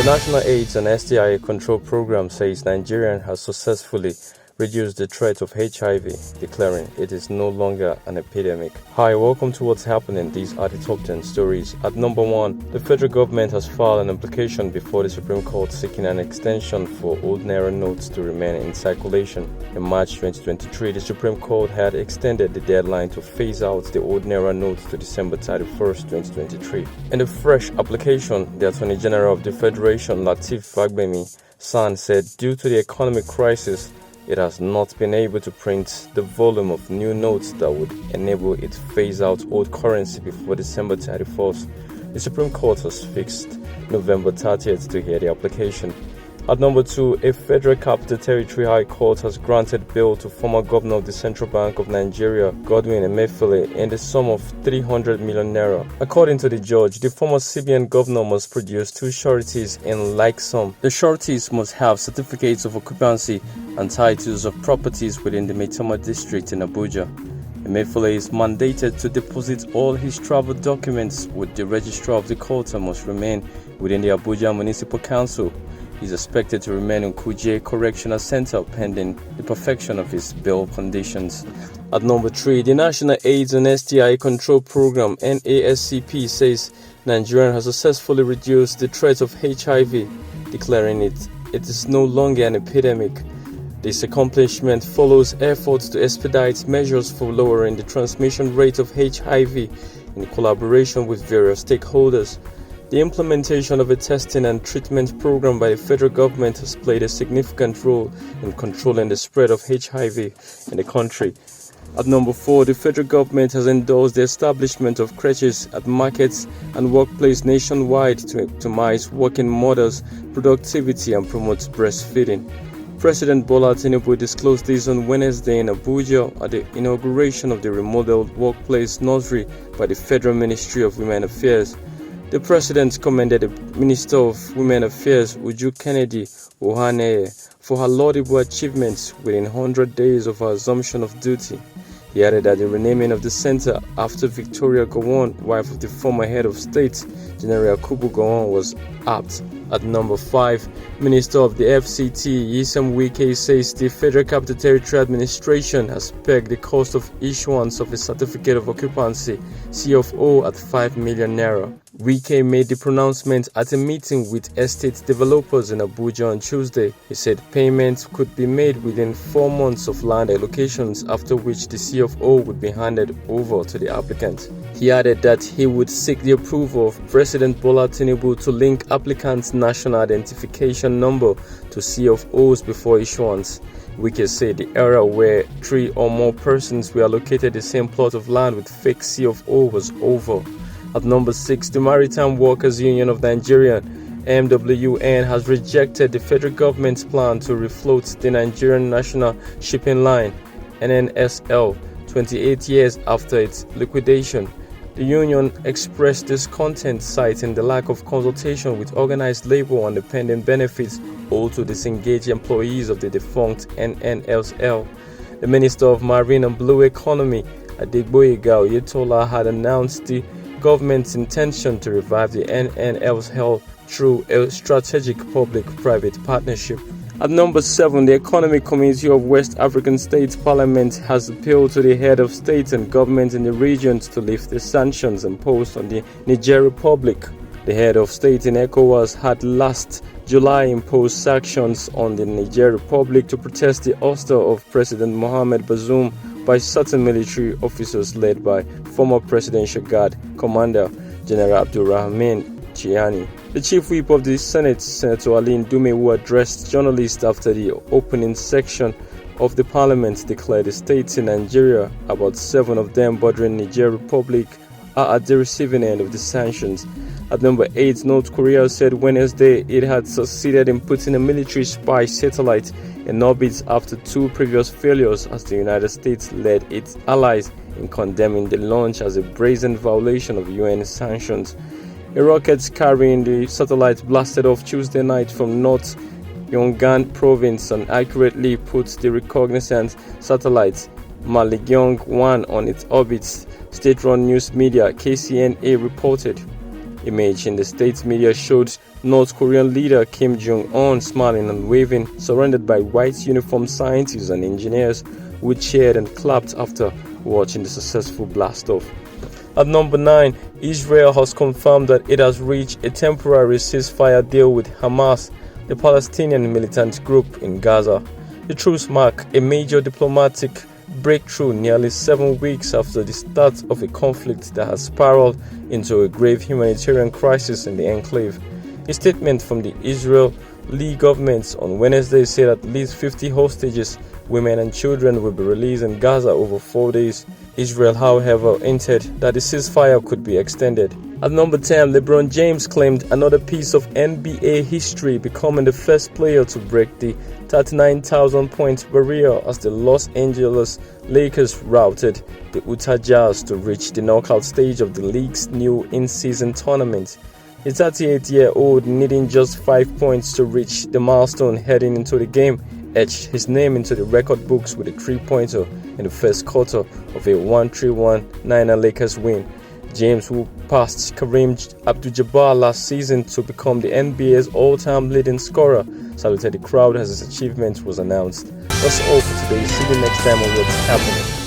National AIDS and STI Control Program says Nigeria has successfully reduced the threat of HIV, declaring it is no longer an epidemic. Hi, welcome to what's happening. These are the top 10 stories. At number 1, the federal government has filed an application before the Supreme Court seeking an extension for old Naira notes to remain in circulation. In March 2023, the Supreme Court had extended the deadline to phase out the old Naira notes to December 31st, 2023. In the fresh application, the Attorney General of the Federation, Lateef Fagbemi-San, said due to the economic crisis, it has not been able to print the volume of new notes that would enable it to phase out old currency before December 31st. The Supreme Court has fixed November 30th to hear the application. At number 2, a Federal Capital Territory High Court has granted bail to former governor of the Central Bank of Nigeria, Godwin Emefiele, in the sum of 300 million naira. According to the judge, the former CBN governor must produce 2 sureties in like sum. The sureties must have certificates of occupancy and titles of properties within the Maitama district in Abuja. Emefiele is mandated to deposit all his travel documents with the registrar of the court and must remain within the Abuja Municipal Council. He is expected to remain in Kuje Correctional Center pending the perfection of his bail conditions. At number 3, the National AIDS and STI Control Program (NASCP) says Nigeria has successfully reduced the threat of HIV, declaring it is no longer an epidemic. This accomplishment follows efforts to expedite measures for lowering the transmission rate of HIV in collaboration with various stakeholders. The implementation of a testing and treatment program by the federal government has played a significant role in controlling the spread of HIV in the country. At number 4, the federal government has endorsed the establishment of crèches at markets and workplaces nationwide to optimize working mothers' productivity and promote breastfeeding. President Bola Tinubu disclosed this on Wednesday in Abuja at the inauguration of the remodeled workplace nursery by the Federal Ministry of Women Affairs. The president commended the Minister of Women Affairs, Uju Kennedy Ohaneye, for her laudable achievements within 100 days of her assumption of duty. He added that the renaming of the center after Victoria Gowon, wife of the former head of state, General Yakubu Gowon, was apt. At number 5, Minister of the FCT, Wike, says the Federal Capital Territory Administration has pegged the cost of issuance of a Certificate of Occupancy (CFO) at 5 million naira. Wike made the pronouncement at a meeting with estate developers in Abuja on Tuesday. He said payments could be made within 4 months of land allocations, after which the CFO would be handed over to the applicant. He added that he would seek the approval of President Bola Tinubu to link applicants' national identification number to CFOs before issuance. Wike said the era where 3 or more persons were allocated the same plot of land with fake CFO was over. At number 6, the Maritime Workers Union of Nigeria, MWN, has rejected the federal government's plan to refloat the Nigerian National Shipping Line, NNSL, 28 years after its liquidation. The union expressed discontent, citing the lack of consultation with organized labor on the pending benefits owed to disengaged employees of the defunct NNSL. The Minister of Marine and Blue Economy, Adegboyega Oyetola, had announced the government's intention to revive the NNSL through a strategic public-private partnership. At number 7, the Economic Committee of West African States Parliament has appealed to the head of state and government in the regions to lift the sanctions imposed on the Niger Republic. The head of state in ECOWAS had last July imposed sanctions on the Niger Republic to protest the ouster of President Mohamed Bazoum by certain military officers led by former Presidential Guard Commander General Abdulrahman Chiani. The chief whip of the Senate, Senator Ali Ndume, who addressed journalists after the opening section of the parliament, declared the states in Nigeria, about 7 of them bordering Niger Republic, are at the receiving end of the sanctions. At number 8, North Korea said Wednesday it had succeeded in putting a military spy satellite in orbit after 2 previous failures, as the United States led its allies in condemning the launch as a brazen violation of UN sanctions. A rocket carrying the satellite blasted off Tuesday night from North Yongan province and accurately put the reconnaissance satellite Maligyong-1 on its orbit, state-run news media KCNA reported. Image in the state media showed North Korean leader Kim Jong-un smiling and waving, surrounded by white uniformed scientists and engineers who cheered and clapped after watching the successful blast-off. At number 9, Israel has confirmed that it has reached a temporary ceasefire deal with Hamas, the Palestinian militant group in Gaza. The truce marks a major diplomatic breakthrough nearly 7 weeks after the start of a conflict that has spiraled into a grave humanitarian crisis in the enclave. A statement from the Israeli government on Wednesday said at least 50 hostages, women and children will be released in Gaza over 4 days. Israel, however, hinted that the ceasefire could be extended. At number 10, Lebron James claimed another piece of NBA history, becoming the first player to break the 39,000-point barrier as the Los Angeles Lakers routed the Utah Jazz to reach the knockout stage of the league's new in-season tournament. The 38-year-old, needing just 5 points to reach the milestone heading into the game, etched his name into the record books with a 3-pointer in the first quarter of a 131 Niner Lakers win. James, who passed Kareem Abdul-Jabbar last season to become the NBA's all-time leading scorer, saluted the crowd as his achievement was announced. That's all for today. See you next time on What's Happening.